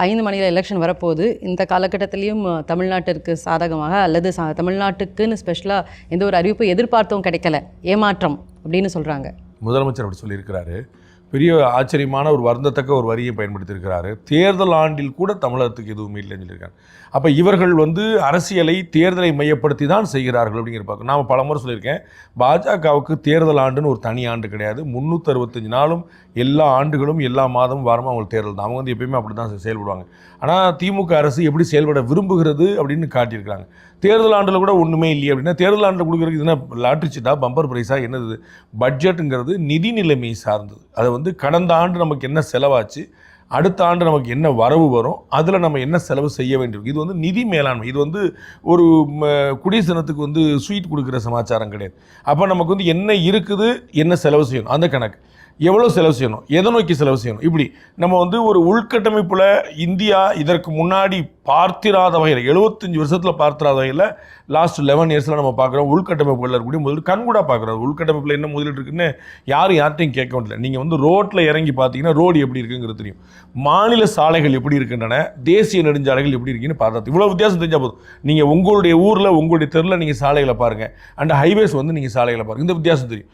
5 மாநில எலெக்ஷன் வரப்போகுது. இந்த காலகட்டத்திலையும் தமிழ்நாட்டிற்கு சாதகமாக அல்லது தமிழ்நாட்டுக்குன்னு ஸ்பெஷலாக எந்த ஒரு அறிவிப்பு எதிர்பார்த்தும் கிடைக்கல, ஏமாற்றம் அப்படின்னு சொல்கிறாங்க. முதலமைச்சர் அப்படி சொல்லியிருக்கிறாரு. பெரிய ஆச்சரியமான ஒரு வருந்தத்தக்க ஒரு வரியை பயன்படுத்தியிருக்கிறாரு. தேர்தல் ஆண்டில் கூட தமிழகத்துக்கு எதுவுமே இல்லைன்னு சொல்லியிருக்காங்க. அப்போ இவர்கள் அரசியலை தேர்தலை மையப்படுத்தி தான் செய்கிறார்கள் அப்படிங்கிற பார்க்க நான் பல முறை சொல்லியிருக்கேன். பாஜகவுக்கு தேர்தல் ஆண்டுன்னு ஒரு தனி ஆண்டு கிடையாது. 365 நாளும் எல்லா ஆண்டுகளும் எல்லா மாதமும் வாரமும் அவங்களுக்கு தேர்தல் தான். அவங்க எப்பயுமே அப்படி தான் செயல்படுவாங்க. ஆனால் திமுக அரசு எப்படி செயல்பட விரும்புகிறது அப்படின்னு காட்டியிருக்காங்க. தேர்தல் ஆண்டில் கூட ஒன்றுமே இல்லையே அப்படின்னா தேர்தல் ஆண்டில் கொடுக்குறதுக்கு இதுனா லாட்ரி சீட்டா, பம்பர் பிரைஸாக என்னது? பட்ஜெட்டுங்கிறது நிதி நிலைமை சார்ந்தது. அதை கடந்த ஆண்டு நமக்கு என்ன செலவாச்சு, அடுத்த ஆண்டு நமக்கு என்ன வரவு வரும், அதில் நம்ம என்ன செலவு செய்ய வேண்டியிருக்கும். இது நிதி மேலாண்மை. இது ஒரு குடியரசு தினத்துக்கு ஸ்வீட் கொடுக்குற சமாச்சாரம் கிடையாது. அப்போ நமக்கு என்ன இருக்குது, என்ன செலவு செய்யணும், அந்த கணக்கு, எவ்வளோ செலவு செய்யணும், எதை நோக்கி செலவு செய்யணும், இப்படி நம்ம ஒரு உள்கட்டமைப்பில் இந்தியா இதற்கு முன்னாடி பார்த்திராத வகையில் 75 வருஷத்தில் பார்த்திராத வகையில் லாஸ்ட் 11 இயர்ஸில் நம்ம பார்க்குறோம். உள்கட்டமைப்புகளில் இருக்கக்கூடிய முதல் கண்கூடாக பார்க்குறோம். உள்கட்டமைப்பில் என்ன முதலீடு இருக்குன்னு யார்ட்டையும் கேட்க வேண்டியதில்லை. நீங்கள் ரோட்டில் இறங்கி பார்த்தீங்கன்னா ரோடு எப்படி இருக்குங்கிறது தெரியும். மாநில சாலைகள் எப்படி இருக்கின்றன, தேசிய நெடுஞ்சாலைகள் எப்படி இருக்குன்னு பார்த்தா இவ்வளோ வித்தியாசம் தெரிஞ்சால் போதும். நீங்கள் உங்களுடைய ஊரில் உங்களுடைய தெருவில் நீங்கள் சாலைகளை பாருங்கள், அண்ட் ஹைவேஸ் நீங்கள் சாலைகளை பாருங்கள், இந்த வித்தியாசம் தெரியும்.